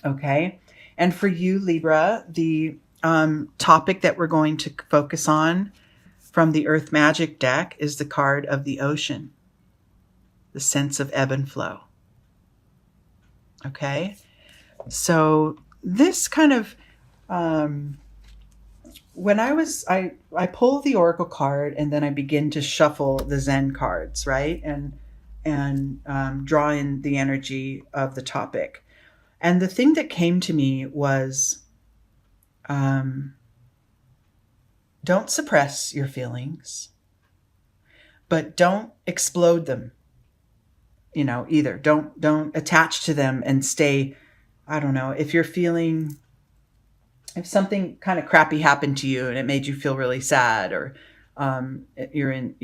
Okay. And for you, Libra, the topic that we're going to focus on from the Earth Magic deck is the card of the ocean, the sense of ebb and flow. Okay. So this kind of, when I pull the Oracle card and then I begin to shuffle the Zen cards, right? And draw in the energy of the topic. And the thing that came to me was, don't suppress your feelings, but don't explode them, either. Don't attach to them and stay, I don't know, if something kind of crappy happened to you and it made you feel really sad, or you're in,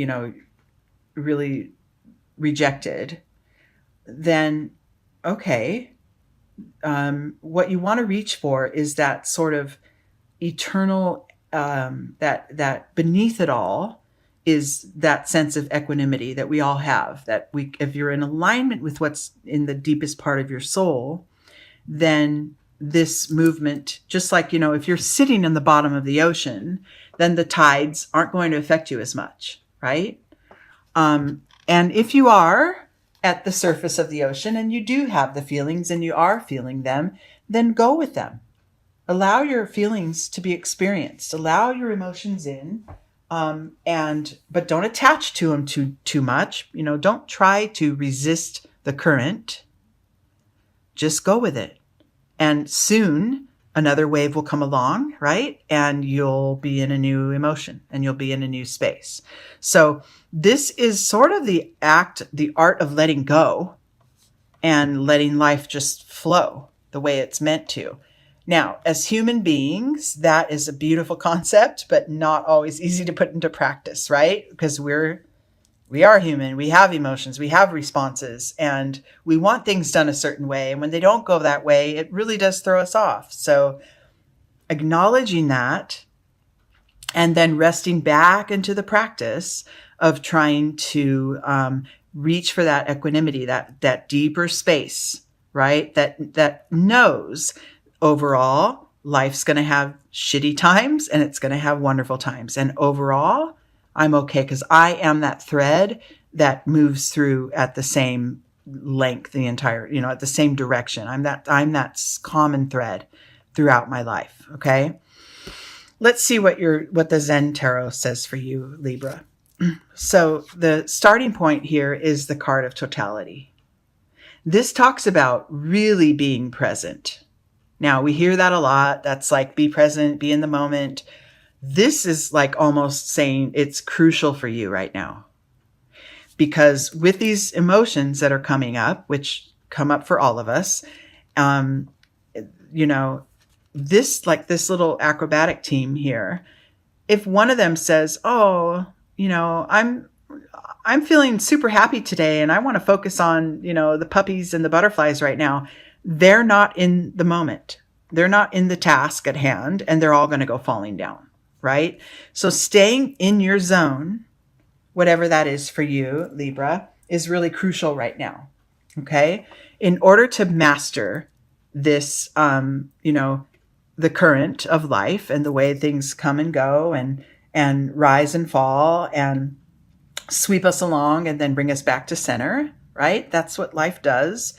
really rejected, then okay. What you want to reach for is that sort of eternal, that beneath it all is that sense of equanimity that we all have, if you're in alignment with what's in the deepest part of your soul, then this movement, just like, if you're sitting in the bottom of the ocean, then the tides aren't going to affect you as much, right? And if you are at the surface of the ocean and you do have the feelings and you are feeling them, then go with them. Allow your feelings to be experienced. Allow your emotions in, but don't attach to them too much. Don't try to resist the current. Just go with it. And soon another wave will come along, right? And you'll be in a new emotion and you'll be in a new space. So this is sort of the art of letting go and letting life just flow the way it's meant to. Now, as human beings, that is a beautiful concept, but not always easy to put into practice, right? Because we are human, we have emotions, we have responses, and we want things done a certain way. And when they don't go that way, it really does throw us off. So acknowledging that and then resting back into the practice of trying to reach for that equanimity, that deeper space, right? That knows overall life's going to have shitty times and it's going to have wonderful times. And overall, I'm okay because I am that thread that moves through at the same length, at the same direction. I'm that common thread throughout my life. Okay. Let's see what the Zen Tarot says for you, Libra. So the starting point here is the card of totality. This talks about really being present. Now we hear that a lot. That's like, be present, be in the moment. This is like almost saying it's crucial for you right now, because with these emotions that are coming up, which come up for all of us, this little acrobatic team here, if one of them says, oh, I'm feeling super happy today and I want to focus on, the puppies and the butterflies right now, they're not in the moment. They're not in the task at hand, and they're all going to go falling down, right? So staying in your zone, whatever that is for you, Libra, is really crucial right now. Okay. In order to master this, the current of life and the way things come and go and rise and fall and sweep us along and then bring us back to center, right? That's what life does.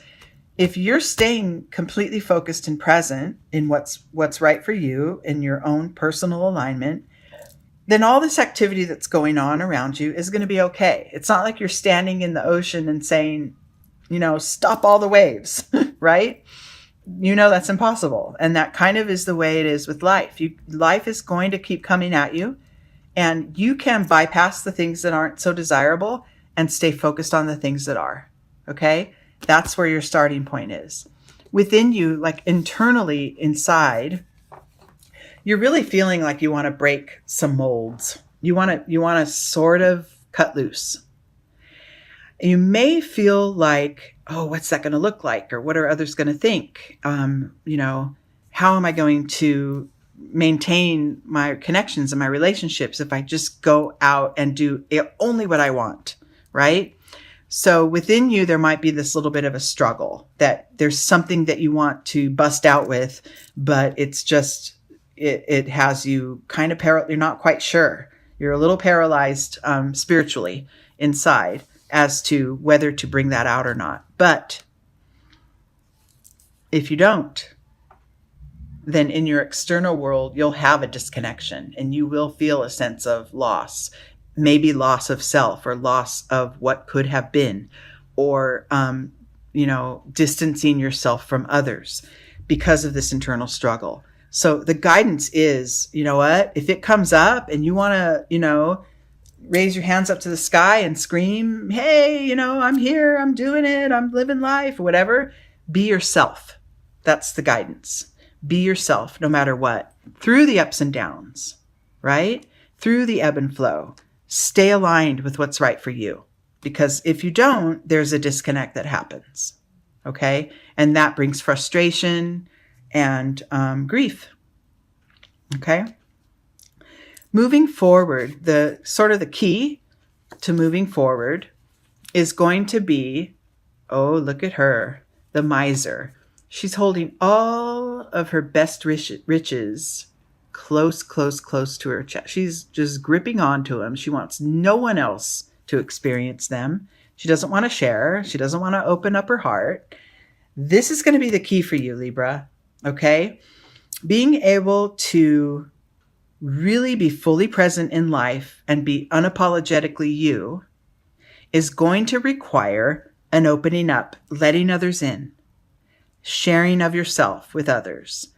If you're staying completely focused and present in what's right for you in your own personal alignment, then all this activity that's going on around you is going to be okay. It's not like you're standing in the ocean and saying, stop all the waves, right? That's impossible. And that kind of is the way it is with life. Life is going to keep coming at you, and you can bypass the things that aren't so desirable and stay focused on the things that are. Okay? That's where your starting point is. Within you, like internally inside, you're really feeling like you want to break some molds. You want to sort of cut loose. You may feel like, oh, what's that going to look like? Or what are others going to think? How am I going to maintain my connections and my relationships if I just go out and do only what I want, right? So within you, there might be this little bit of a struggle, that there's something that you want to bust out with, but it's just, it has you kind of, you're not quite sure. You're a little paralyzed spiritually inside as to whether to bring that out or not. But if you don't, then in your external world, you'll have a disconnection and you will feel a sense of loss, maybe loss of self or loss of what could have been, or, distancing yourself from others because of this internal struggle. So the guidance is, you know what, if it comes up and you want to, raise your hands up to the sky and scream, hey, I'm here, I'm doing it, I'm living life, or whatever, be yourself. That's the guidance. Be yourself no matter what, through the ups and downs, right? Through the ebb and flow. Stay aligned with what's right for you. Because if you don't, there's a disconnect that happens. Okay? And that brings frustration and grief. Okay? Moving forward, the key to moving forward is going to be, oh, look at her, the miser. She's holding all of her best riches close to her chest. She's just gripping onto them. She wants no one else to experience them. She doesn't want to share. She doesn't want to open up her heart. This is going to be the key for you, Libra. Okay? Being able to really be fully present in life and be unapologetically you is going to require an opening up, letting others in, sharing of yourself with others,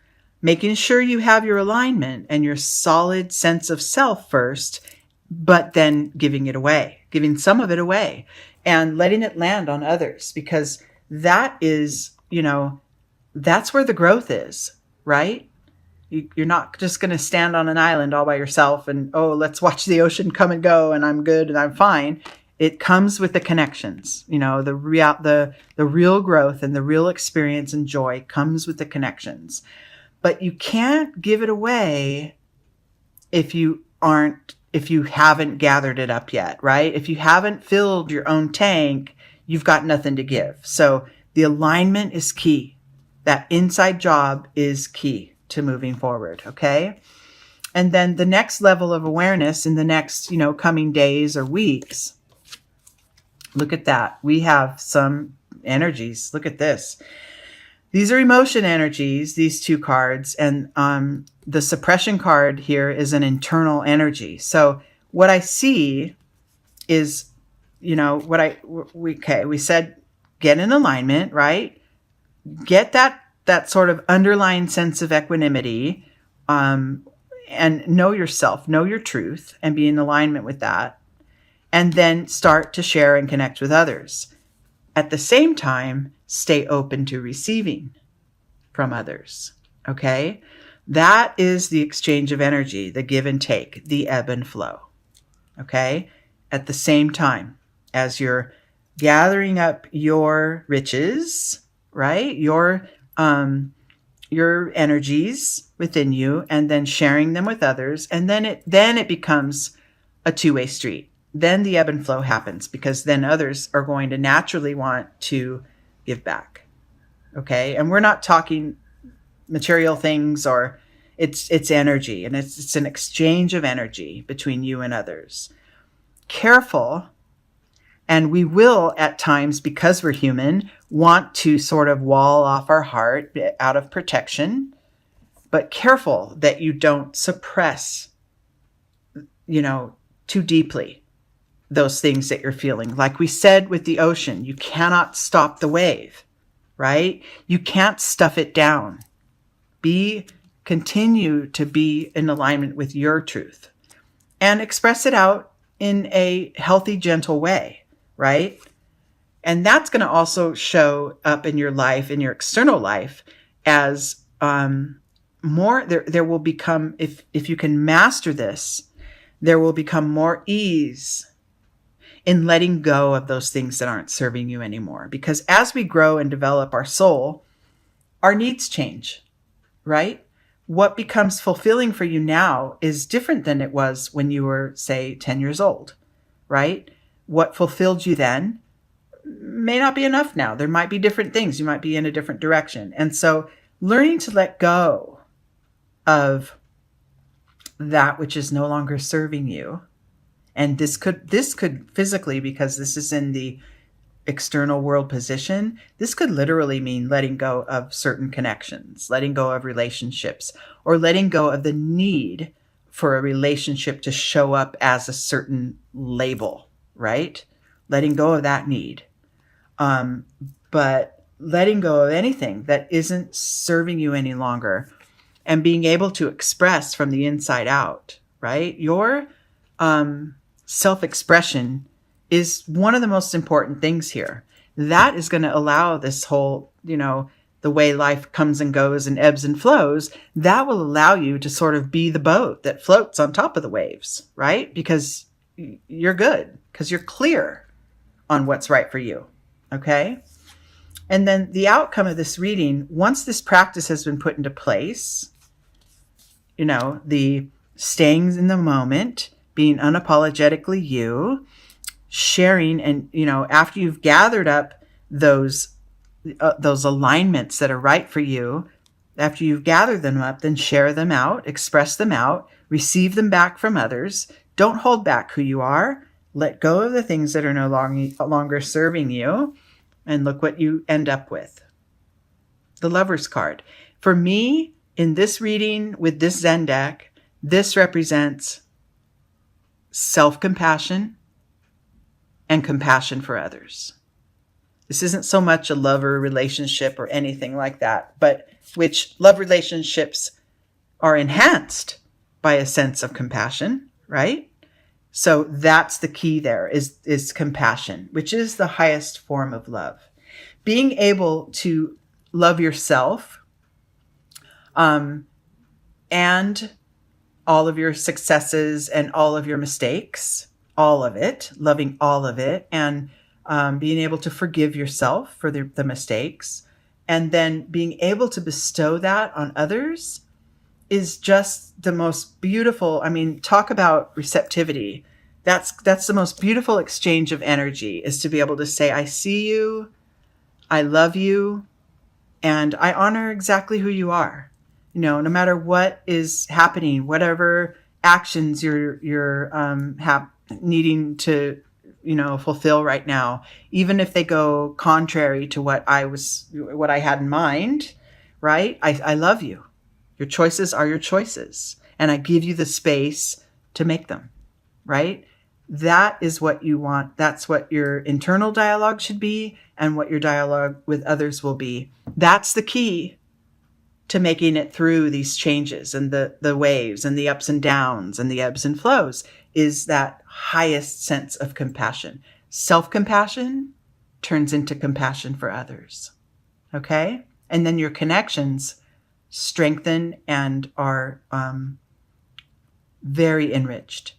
making sure you have your alignment and your solid sense of self first, but then giving it away, giving some of it away and letting it land on others, because that is, that's where the growth is, right? You're not just going to stand on an island all by yourself and, oh, let's watch the ocean come and go and I'm good and I'm fine. It comes with the connections, the real growth and the real experience and joy comes with the connections. But you can't give it away if you haven't gathered it up yet, right? If you haven't filled your own tank, you've got nothing to give. So the alignment is key. That inside job is key to moving forward, okay? And then the next level of awareness in the next, coming days or weeks, look at that. We have some energies. Look at this. These are emotion energies, these two cards. And the suppression card here is an internal energy. So what I see is, we said get in alignment, right? Get that sort of underlying sense of equanimity, and know yourself, know your truth, and be in alignment with that. And then start to share and connect with others. At the same time, stay open to receiving from others. Okay? That is the exchange of energy, the give and take, the ebb and flow. Okay? At the same time, as you're gathering up your riches, right? Your energies within you, and then sharing them with others, and then it becomes a two-way street. Then the ebb and flow happens, because then others are going to naturally want to give back. Okay? And we're not talking material things, or it's energy, and it's an exchange of energy between you and others. Careful. And we will at times, because we're human, want to sort of wall off our heart out of protection, but careful that you don't suppress, too deeply those things that you're feeling. Like we said with the ocean, you cannot stop the wave, right? You can't stuff it down. Continue to be in alignment with your truth and express it out in a healthy, gentle way, right? And that's going to also show up in your life, in your external life, as more, there will become, if you can master this, there will become more ease in letting go of those things that aren't serving you anymore. Because as we grow and develop our soul, our needs change, right? What becomes fulfilling for you now is different than it was when you were, say, 10 years old, right? What fulfilled you then may not be enough now. There might be different things. You might be in a different direction. And so learning to let go of that which is no longer serving you. And this could physically, because this is in the external world position, this could literally mean letting go of certain connections, letting go of relationships, or letting go of the need for a relationship to show up as a certain label, right? Letting go of that need. But letting go of anything that isn't serving you any longer, and being able to express from the inside out, right? Your self-expression is one of the most important things here. That is going to allow this whole, the way life comes and goes and ebbs and flows, that will allow you to sort of be the boat that floats on top of the waves, right? Because you're good, because you're clear on what's right for you, okay? And then the outcome of this reading, once this practice has been put into place, the staying in the moment, being unapologetically you, sharing, and, after you've gathered up those alignments that are right for you, after you've gathered them up, then share them out, express them out, receive them back from others. Don't hold back who you are. Let go of the things that are no longer serving you, and look what you end up with. The Lover's card. For me, in this reading with this Zen deck, this represents self-compassion and compassion for others. This isn't so much a lover relationship or anything like that, but which love relationships are enhanced by a sense of compassion, right? So that's the key there is compassion, which is the highest form of love. Being able to love yourself, and all of your successes and all of your mistakes, all of it, loving all of it, and being able to forgive yourself for the mistakes, and then being able to bestow that on others is just the most beautiful. I mean, talk about receptivity. That's the most beautiful exchange of energy, is to be able to say, I see you, I love you, and I honor exactly who you are. No matter what is happening, whatever actions you're needing to, fulfill right now, even if they go contrary to what I had in mind, right? I love you. Your choices are your choices, and I give you the space to make them, right? That is what you want. That's what your internal dialogue should be, and what your dialogue with others will be. That's the key to making it through these changes and the waves and the ups and downs and the ebbs and flows, is that highest sense of compassion. Self-compassion turns into compassion for others. Okay? And then your connections strengthen and are very enriched.